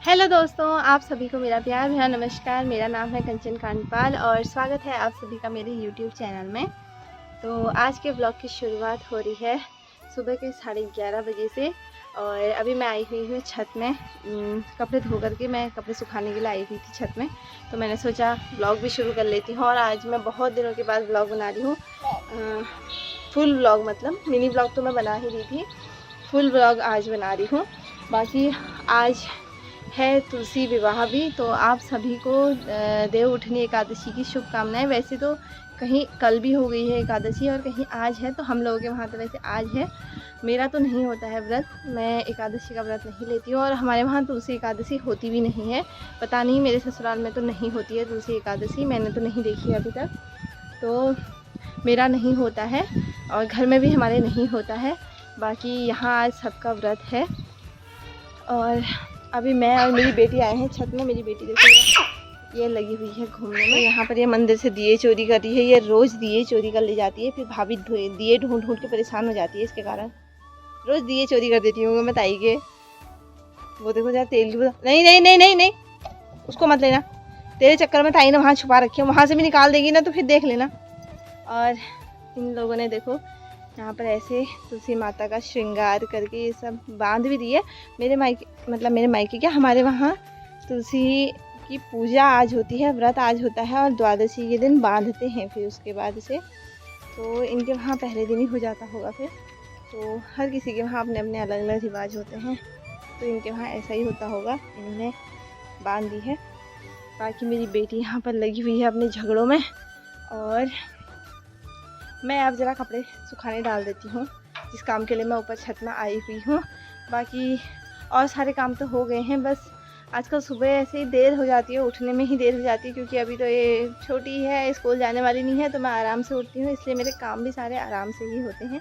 Hello दोस्तों, आप सभी को मेरा प्यार भरा नमस्कार। मेरा नाम है कंचन कांडपाल और स्वागत है आप सभी का मेरे यूट्यूब चैनल में। तो आज के ब्लॉग की शुरुआत हो रही है सुबह के 11:30 बजे से। और अभी मैं आई हुई हूँ छत में, कपड़े धो करके मैं कपड़े सुखाने के लिए आई हुई थी छत में। तो मैंने सोचा ब्लॉग भी शुरू कर लेती हूँ। और आज मैं बहुत दिनों के बाद ब्लॉग बना रही हूँ, फुल ब्लॉग, मतलब मिनी ब्लॉग तो मैं बना ही रही थी, फुल ब्लॉग आज बना रही हूँ। बाकी आज है तुलसी विवाह भी, तो आप सभी को देव उठनी एकादशी की शुभकामनाएं। वैसे तो कहीं कल भी हो गई है एकादशी और कहीं आज है, तो हम लोगों के वहाँ तो वैसे आज है। मेरा तो नहीं होता है व्रत, मैं एकादशी का व्रत नहीं लेती हूँ और हमारे वहाँ तुलसी एकादशी होती भी नहीं है। पता नहीं, मेरे ससुराल में तो नहीं होती है तुलसी एकादशी, मैंने तो नहीं देखी अभी तक, तो मेरा नहीं होता है और घर में भी हमारे नहीं होता है। बाकी यहाँ आज सबका व्रत है। और अभी मैं और मेरी बेटी आए हैं छत में। मेरी बेटी देखो ये लगी हुई है घूमने में। यहाँ पर ये मंदिर से दिए चोरी कर रही है, ये रोज़ दिए चोरी कर ले जाती है, फिर भाभी दिए ढूंढ ढूंढ के परेशान हो जाती है। इसके कारण रोज़ दिए चोरी कर देती हूँ मैं ताई के। वो देखो जरा तेल की बोतल, नहीं नहीं नहीं नहीं नहीं, उसको मत लेना, तेरे चक्कर में ताई ने वहाँ छुपा रखी है, वहाँ से भी निकाल देगी ना तो फिर देख लेना। और इन लोगों ने देखो यहाँ पर ऐसे तुलसी माता का श्रृंगार करके ये सब बांध भी दिए। मेरे मायके, मतलब मेरे मायके क्या, हमारे वहाँ तुलसी की पूजा आज होती है, व्रत आज होता है और द्वादशी के दिन बांधते हैं। फिर उसके बाद से तो इनके वहाँ पहले दिन ही हो जाता होगा। फिर तो हर किसी के वहाँ अपने अपने अलग अलग रिवाज होते हैं, तो इनके वहाँ ऐसा ही होता होगा, इन्होंने बांध दी है। बाकी मेरी बेटी यहाँ पर लगी हुई है अपने झगड़ों में और मैं अब ज़रा कपड़े सुखाने डाल देती हूँ, जिस काम के लिए मैं ऊपर छत में आई हुई हूँ। बाकी और सारे काम तो हो गए हैं, बस आजकल सुबह ऐसे ही देर हो जाती है, उठने में ही देर हो जाती है, क्योंकि अभी तो ये छोटी है, स्कूल जाने वाली नहीं है, तो मैं आराम से उठती हूँ, इसलिए मेरे काम भी सारे आराम से ही होते हैं।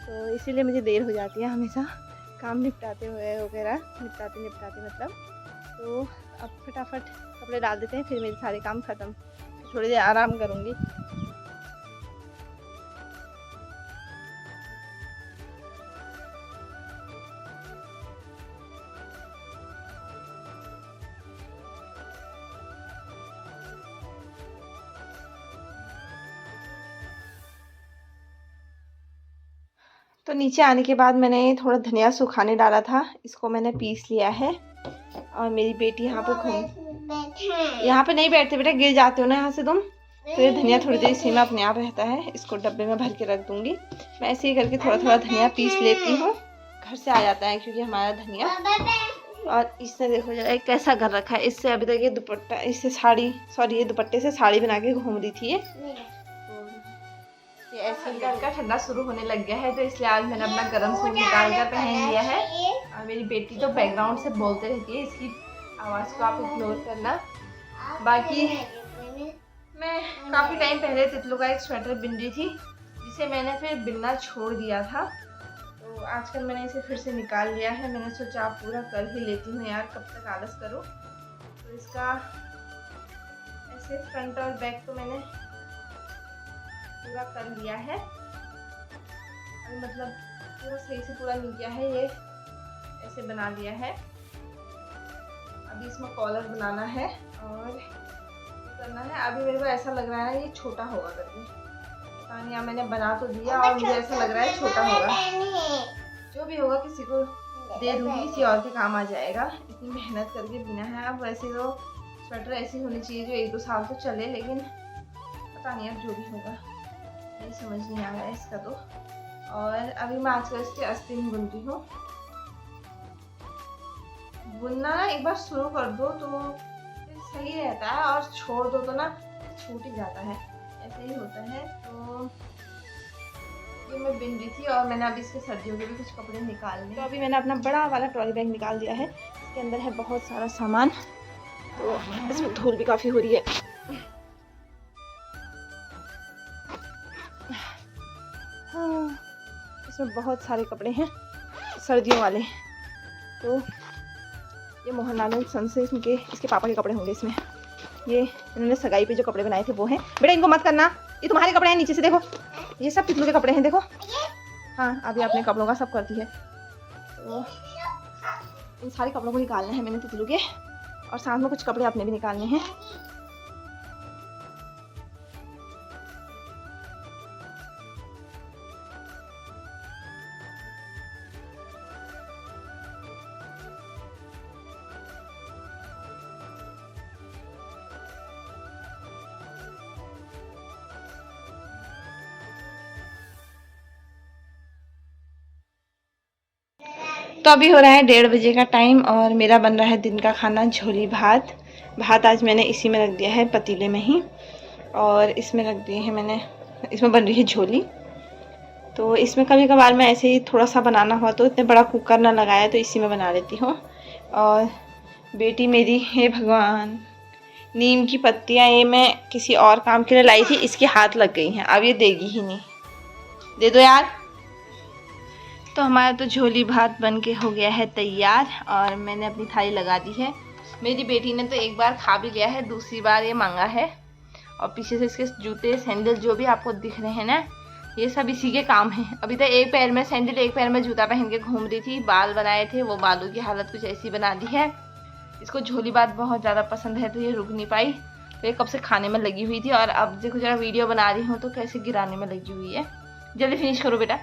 तो इसीलिए मुझे देर हो जाती है हमेशा काम निपटाते हुए वगैरह, निपटाते मतलब। तो अब फटाफट कपड़े डाल देते हैं, फिर मेरे सारे काम ख़त्म, थोड़ी देर आराम करूँगी। तो नीचे आने के बाद मैंने थोड़ा धनिया सुखाने डाला था, इसको मैंने पीस लिया है। और मेरी बेटी यहाँ पे यहाँ पे नहीं बैठते बेटा, गिर जाते हो ना यहाँ से तुम। तो ये धनिया थोड़ी देर इसी में अपने आप रहता है, इसको डब्बे में भर के रख दूँगी। मैं ऐसे ही करके थोड़ा थोड़ा धनिया पीस लेती हूँ, घर से आ जाता है क्योंकि हमारा धनिया। और इसने देखो जरा कैसा कर रखा है, इससे अभी तक ये दुपट्टा, इससे साड़ी, सॉरी ये दुपट्टे से साड़ी बना के घूम रही थी ये ऐसे ही। हल्का ठंडा शुरू होने लग गया है, तो इसलिए आज मैंने अपना गर्म सूट निकाल कर पहन लिया है। और मेरी बेटी तो बैकग्राउंड से बोलते रहती है, इसकी आवाज़ को आप इग्नोर करना। बाकी मैं काफ़ी टाइम पहले तितलू का एक स्वेटर बिन रही थी, जिसे मैंने फिर बिनना छोड़ दिया था, तो आजकल मैंने इसे फिर से निकाल लिया है। मैंने सोचा आप पूरा कर ही लेती हूँ यार, कब तक आलस करो। तो इसका ऐसे फ्रंट और बैक तो मैंने पूरा कर लिया है, अभी मतलब पूरा सही से पूरा नहीं किया है, ये ऐसे बना लिया है। अभी इसमें कॉलर बनाना है और करना है। अभी मेरे को ऐसा लग रहा है ये छोटा होगा करके, पता नहीं, मैंने बना तो दिया और मुझे ऐसा लग रहा है छोटा होगा। जो भी होगा किसी को दे दूँगी, किसी और के काम आ जाएगा, इतनी मेहनत करके बिना है। अब वैसे तो स्वेटर ऐसी होनी चाहिए जो 1-2 साल तो चले, लेकिन पता नहीं अब जो भी होगा, ये समझ नहीं आ रहा है इसका तो। और अभी मैं आजकल इसके आस्तीन बुन रही हूँ। बुनना एक बार शुरू कर दो तो सही रहता है, और छोड़ दो तो ना छूट ही जाता है, ऐसे ही होता है। तो ये मैं बिन रही थी और मैंने अभी इसके सर्दियों के भी कुछ कपड़े निकालने। तो अभी मैंने अपना बड़ा वाला ट्रॉली बैग निकाल दिया है, इसके अंदर है बहुत सारा सामान, तो इसमें धूल भी काफ़ी हो रही है। हाँ, इसमें बहुत सारे कपड़े हैं सर्दियों वाले। तो ये मोहन लाल सन से इसके पापा के कपड़े होंगे इसमें। ये इन्होंने सगाई पे जो कपड़े बनाए थे वो हैं। बेटा इनको मत करना, ये तुम्हारे कपड़े हैं, नीचे से देखो, ये सब तितलू के कपड़े हैं, देखो। हाँ, अभी अपने कपड़ों का सब करती है। तो इन सारे कपड़ों को निकालना है मैंने तितलू के, और साथ में कुछ कपड़े अपने भी निकालने हैं। तो अभी हो रहा है 1:30 बजे का टाइम और मेरा बन रहा है दिन का खाना झोली भात। भात आज मैंने इसी में रख दिया है पतीले में ही, और इसमें रख दिए हैं मैंने, इसमें बन रही है झोली। तो इसमें कभी कभार मैं ऐसे ही थोड़ा सा बनाना हुआ तो इतने बड़ा कुकर ना लगाया तो इसी में बना लेती हूँ। और बेटी मेरी, हे भगवान, नीम की पत्तियाँ ये मैं किसी और काम के लिए लाई थी, इसके हाथ लग गई हैं, अब ये देगी ही नहीं। दे दो यार। तो हमारा तो झोली भात बन के हो गया है तैयार और मैंने अपनी थाली लगा दी है। मेरी बेटी ने तो एक बार खा भी लिया है, दूसरी बार ये मांगा है। और पीछे से इसके जूते सैंडल जो भी आपको दिख रहे हैं ना, ये सब इसी के काम है। अभी तक एक पैर में सैंडल एक पैर में जूता पहन के घूम रही थी। बाल बनाए थे, वो बालों की हालत कुछ ऐसी बना दी है। इसको झोली भात बहुत ज़्यादा पसंद है तो ये रुक नहीं पाई, तो ये कब से खाने में लगी हुई थी। और अब देखो जरा वीडियो बना रही हूँ तो कैसे गिराने में लगी हुई है। जल्दी फिनिश करो बेटा।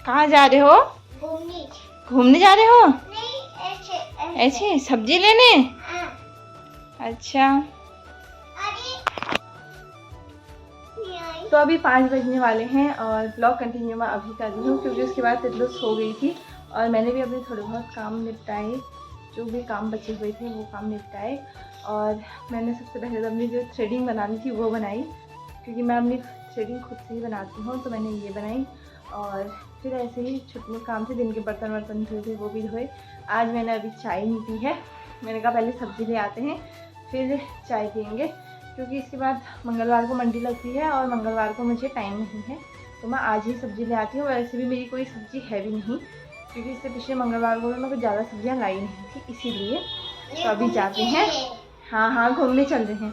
कहाँ जा रहे हो? घूमने जा रहे हो? नहीं, ऐसे सब्जी लेने। अच्छा, तो अभी 5 बजने वाले हैं और ब्लॉग कंटिन्यू मैं अभी कर रही हूँ क्योंकि उसके बाद तितलू सो गई थी और मैंने भी अपने थोड़े बहुत काम निपटाए, जो भी काम बचे हुए थे वो काम निपटाए। और मैंने सबसे पहले अपनी जो थ्रेडिंग बनानी थी वो बनाई, क्योंकि मैं अपनी थ्रेडिंग खुद से ही बनाती हूँ, तो मैंने ये बनाई। और फिर ऐसे ही छुट्टी में काम थे, दिन के बर्तन वर्तन धोए थे वो भी धोए। आज मैंने अभी चाय नहीं पी है, मैंने कहा पहले सब्ज़ी ले आते हैं फिर चाय पियेंगे, क्योंकि इसके बाद मंगलवार को मंडी लगती है और मंगलवार को मुझे टाइम नहीं है, तो मैं आज ही सब्ज़ी ले आती हूँ। वैसे भी मेरी कोई सब्ज़ी है भी नहीं, क्योंकि इससे पिछले मंगलवार को मैं कुछ ज़्यादा सब्जियाँ लाई नहीं थी, इसीलिए। तो अभी जाते हैं। हाँ, घूमने चल रहे हैं।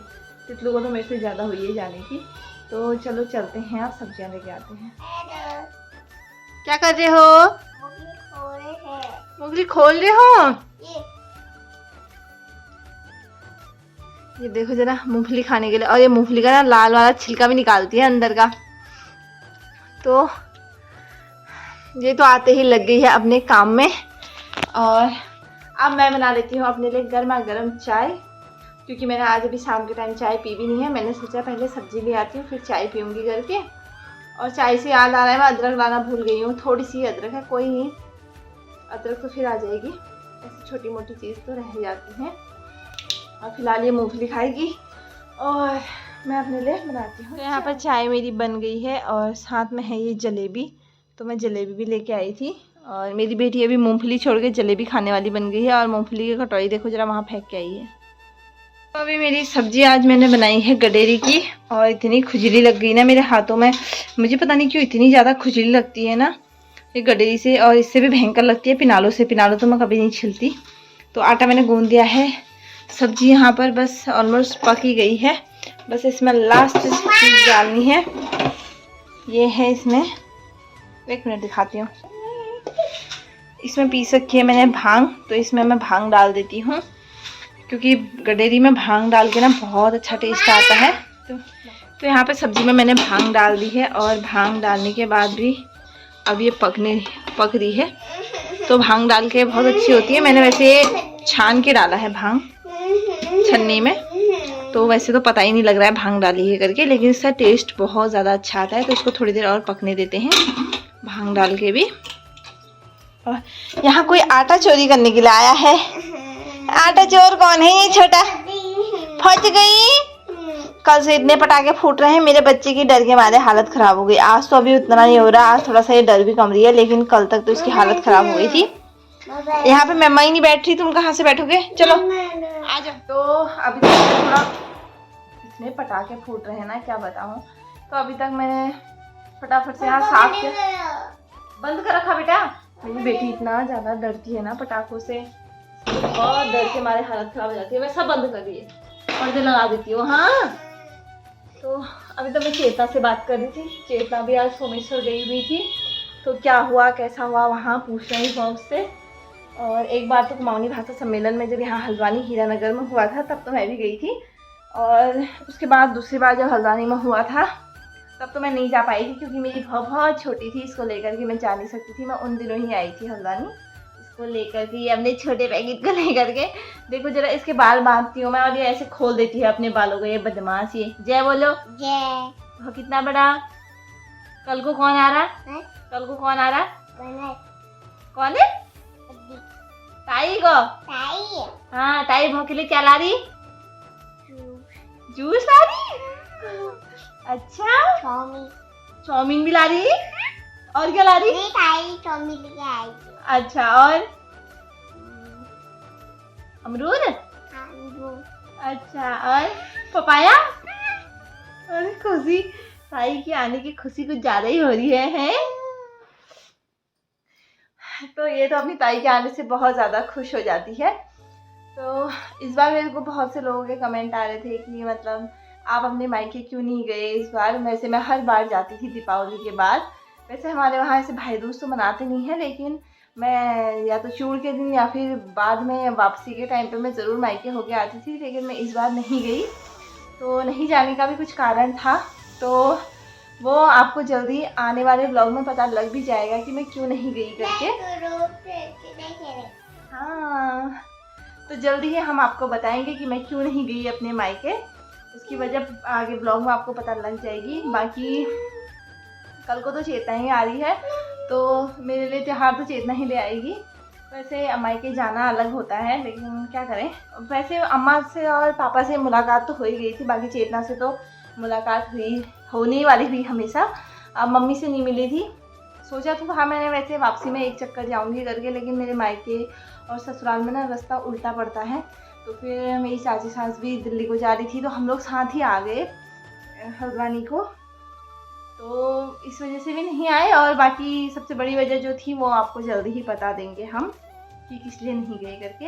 तितलू को तो मेरे से ज़्यादा हुई है जाने की, तो चलो चलते हैं, आप सब्जियाँ लेके आते हैं। क्या कर रहे हो? मूंगफली खोल रहे हो? ये देखो जरा, मूंगफली खाने के लिए। और ये मूंगफली का ना लाल वाला छिलका भी निकालती है अंदर का। तो ये तो आते ही लग गई है अपने काम में। और अब मैं बना लेती हूँ अपने लिए गर्मा गर्म चाय, क्योंकि मैंने आज अभी शाम के टाइम चाय पी भी नहीं है। मैंने सोचा पहले सब्जी ले आती हूँ फिर चाय पीऊँगी करके। और चाय से याद आ रहा है, मैं अदरक लाना भूल गई हूँ। थोड़ी सी अदरक है, कोई नहीं, अदरक तो फिर आ जाएगी। ऐसी छोटी मोटी चीज़ तो रह जाती हैं। और फिलहाल ये मूंगफली खाएगी और मैं अपने लिए बनाती हूँ। तो यहाँ पर चाय मेरी बन गई है और साथ में है ये जलेबी, तो मैं जलेबी भी लेके आई थी। और मेरी बेटी अभी मूंगफली छोड़ के जलेबी खाने वाली बन गई है। और मूंगफली की कटोरी देखो जरा, वहाँ फेंक के आई है। तो अभी मेरी सब्जी आज मैंने बनाई है गडेरी की, और इतनी खुजली लग गई ना मेरे हाथों में, मुझे पता नहीं क्यों इतनी ज़्यादा खुजली लगती है ना ये गडेरी से, और इससे भी भयंकर लगती है पिनालों से। पिनालो तो मैं कभी नहीं छिलती। तो आटा मैंने गूंद दिया है। सब्जी यहाँ पर बस ऑलमोस्ट पक ही गई है, बस इसमें लास्ट चीज़ डालनी है। ये है इसमें, एक मिनट दिखाती हूँ। इसमें पीस रखी है मैंने भांग, तो इसमें मैं भांग डाल देती हूँ, क्योंकि गडेरी में भांग डाल के ना बहुत अच्छा टेस्ट आता है। तो यहाँ पे सब्ज़ी में मैंने भांग डाल दी है, और भांग डालने के बाद भी अब ये पक रही है। तो भांग डाल के बहुत अच्छी होती है। मैंने वैसे छान के डाला है भांग छन्नी में, तो वैसे तो पता ही नहीं लग रहा है भांग डाली है करके, लेकिन इसका टेस्ट बहुत ज़्यादा अच्छा आता है। तो इसको थोड़ी देर और पकने देते हैं भांग डाल के भी। और यहाँ कोई आटा चोरी करने के लिए आया है। आटा चोर कौन है? ये छोटा फंस गई। कल से इतने पटाखे फूट रहे हैं, मेरे बच्चे की डर के मारे हालत ख़राब हो गई। आज तो अभी उतना नहीं हो रहा, आज थोड़ा सा ये डर भी कम रही है, लेकिन कल तक तो इसकी हालत ख़राब हो गई थी। यहाँ पे मम्मा ही नहीं बैठ रही, तुम कहाँ से बैठोगे? चलो आ जाओ। तो अभी तक थोड़ा इतने पटाखे फूट रहे हैं ना, क्या बताऊँ। तो अभी तक मैंने फटाफट से यहाँ साफ किया, बंद कर रखा बेटा। मेरी बेटी इतना ज़्यादा डरती है ना पटाखों से, बहुत डर के मारे हालत ख़राब हो जाती है। मैं सब बंद कर दिए, पर्दे लगा देती हूँ। हाँ, तो अभी तो मैं चेतना से बात कर रही थी। चेतना भी आज सोमेश्वर गई हुई थी, तो क्या हुआ कैसा हुआ वहाँ पूछ रही हूँ उससे। और एक बार तो कुमाऊनी भाषा सम्मेलन में जब यहाँ हल्द्वानी हीरानगर में हुआ था तब तो मैं भी गई थी, और उसके बाद दूसरी बार जब हल्द्वानी में हुआ था तब तो मैं नहीं जा पाई थी क्योंकि मेरी बहुत छोटी थी, इसको लेकर के मैं जा नहीं सकती थी। मैं उन दिनों ही आई थी हल्द्वानी इसको लेकर के, अपने छोटे पैकेट को लेकर के। देखो जरा इसके बाल बांधती हूँ मैं और ये ऐसे खोल देती है अपने बालों को, ये बदमाश। ये जय बोलो। जय। वो कितना बड़ा। कल को कौन आ रहा है? कल को कौन आ रहा? कौन है? ताई को। ताई। हाँ ताई भौ के लिए क्या ला रही? जूस ला रही। अच्छा चाउमीन भी ला रही। और क्या ला रही? ताई चाउमीन लेके आई। अच्छा और अमरूद। अच्छा और पपाया। अरे खुशी, ताई की आने की खुशी कुछ ज्यादा ही हो रही है? तो ये तो अपनी ताई के आने से बहुत ज़्यादा खुश हो जाती है। तो इस बार मेरे को बहुत से लोगों के कमेंट आ रहे थे कि मतलब आप अपने मायके क्यों नहीं गए इस बार। वैसे मैं हर बार जाती थी दीपावली के बाद। वैसे हमारे वहाँ ऐसे भाई दूज तो मनाते नहीं हैं, लेकिन मैं या तो चूड़ के दिन या फिर बाद में वापसी के टाइम पे मैं ज़रूर मायके होके आती थी, लेकिन मैं इस बार नहीं गई। तो नहीं जाने का भी कुछ कारण था, तो वो आपको जल्दी आने वाले ब्लॉग में पता लग भी जाएगा कि मैं क्यों नहीं गई करके। हाँ तो जल्दी ही हम आपको बताएंगे कि मैं क्यों नहीं गई अपने मायके। उसकी वजह आगे ब्लॉग में आपको पता लग जाएगी। बाकी कल को तो चेतना ही आ रही है, तो मेरे लिए त्योहार तो चेतना ही ले आएगी। वैसे मायके जाना अलग होता है, लेकिन क्या करें। वैसे अम्मा से और पापा से मुलाकात तो हो ही गई थी, बाकी चेतना से तो मुलाकात होने वाली हुई हमेशा। अब मम्मी से नहीं मिली थी। सोचा तो हाँ मैंने वैसे वापसी में एक चक्कर जाऊंगी करके, लेकिन मेरे मायके और ससुराल में ना रास्ता उल्टा पड़ता है। तो फिर मेरी चाची सास भी दिल्ली को जा रही थी, तो हम लोग साथ ही आ गए हल्द्वानी को। तो इस वजह से भी नहीं आए, और बाकी सबसे बड़ी वजह जो थी वो आपको जल्दी ही बता देंगे हम कि किस लिए नहीं गए करके।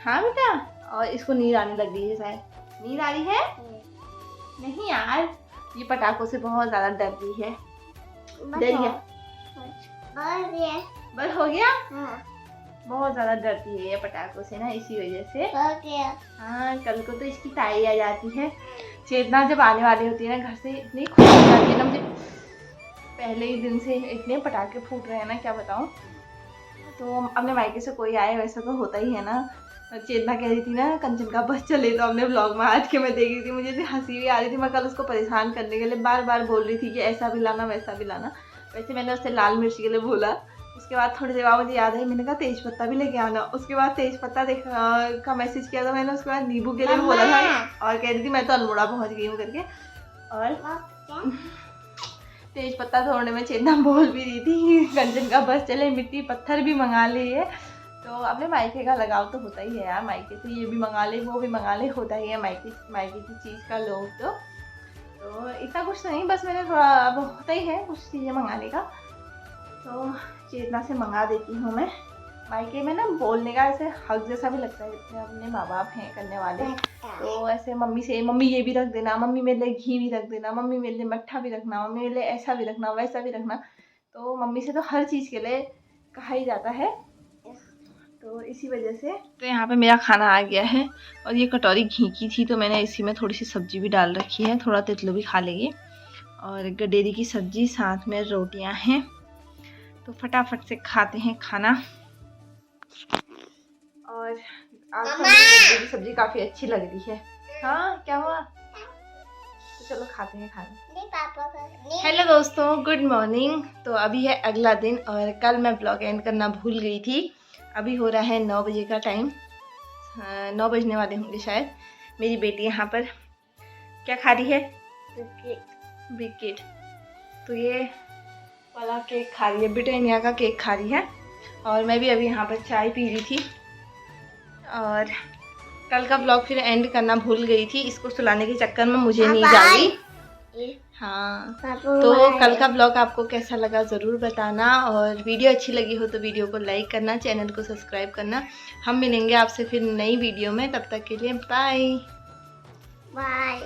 हाँ बेटा, और इसको नींद आने लग गई है शायद। नींद आ रही है? नहीं यार, ये पटाखों से बहुत ज़्यादा डर रही है। डर है? बस हो गया? हाँ। बहुत ज़्यादा डरती है ये पटाखों से ना, इसी वजह से। हाँ कल को तो इसकी ताई आ जाती है। चेतना जब आने वाली होती है ना घर से, इतनी खुश हो जाती है ना मुझे। पहले ही दिन से इतने पटाखे फूट रहे हैं ना, क्या बताऊँ। तो अपने मायके से कोई आए वैसा तो होता ही है ना। चेतना कह रही थी ना कंचन का बस चले, तो हमने ब्लॉग में आज के मैं देख रही थी, मुझे इतनी हंसी भी आ रही थी। मैं कल उसको परेशान करने के लिए बार बार बोल रही थी कि ऐसा भी लाना वैसा भी लाना। वैसे मैंने उससे लाल मिर्च के लिए बोला। उसके बाद थोड़ी देर बाद मुझे याद आई, मैंने कहा तेज पत्ता भी लेके आना। उसके बाद तेज पत्ता का मैसेज किया था मैंने। उसके बाद नींबू के लिए बोला था, और कह रही थी मैं तो अल्मोड़ा पहुँच गई हूँ करके। और तेज पत्ता तोड़ने में चेतना बोल भी रही थी कंचन का बस चले, मिट्टी पत्थर भी मंगा लिए। तो अपने मायके का लगाव तो होता ही है यार, मायके से ये भी मंगा ले वो भी मंगा ले, होता ही है मायके की चीज़ का लोग तो इतना कुछ नहीं, बस मैंने थोड़ा अब होता ही है कुछ चीज़ें मंगाने का। तो चेतना से मंगा देती हूँ मैं। मायके में ना बोलने का ऐसे हक जैसा भी लगता है, जितने अपने माँ बाप हैं करने वाले। तो ऐसे मम्मी से, मम्मी ये भी रख देना, मम्मी मेरे लिए घी भी रख देना, मम्मी मेरे लिए मट्ठा भी रखना, मम्मी मेरे लिए ऐसा भी रखना वैसा भी रखना। तो मम्मी से तो हर चीज़ के लिए कहा ही जाता है, तो इसी वजह से। तो यहाँ पे मेरा खाना आ गया है, और ये कटोरी घी की थी तो मैंने इसी में थोड़ी सी सब्जी भी डाल रखी है, थोड़ा तितलू भी खा लेंगे। और गडेरी की सब्जी, साथ में रोटियाँ हैं। तो फटाफट से खाते हैं खाना। और आज की सब्जी काफ़ी अच्छी लग रही है। हाँ क्या हुआ? तो चलो खाते हैं खाना। हेलो दोस्तों, गुड मॉर्निंग। तो अभी है अगला दिन, और कल मैं ब्लॉग एंड करना भूल गई थी। अभी हो रहा है 9 बजे का टाइम, 9 बजने वाले होंगे शायद। मेरी बेटी यहाँ पर क्या खा रही है? बिस्किट। तो ये वाला केक खा रही है, ब्रिटानिया का केक खा रही है। और मैं भी अभी यहाँ पर चाय पी रही थी। और कल का ब्लॉग फिर एंड करना भूल गई थी, इसको सुलाने के चक्कर में मुझे नींद आ गई। हाँ, तो कल का ब्लॉग आपको कैसा लगा ज़रूर बताना, और वीडियो अच्छी लगी हो तो वीडियो को लाइक करना, चैनल को सब्सक्राइब करना। हम मिलेंगे आपसे फिर नई वीडियो में, तब तक के लिए बाय बाय।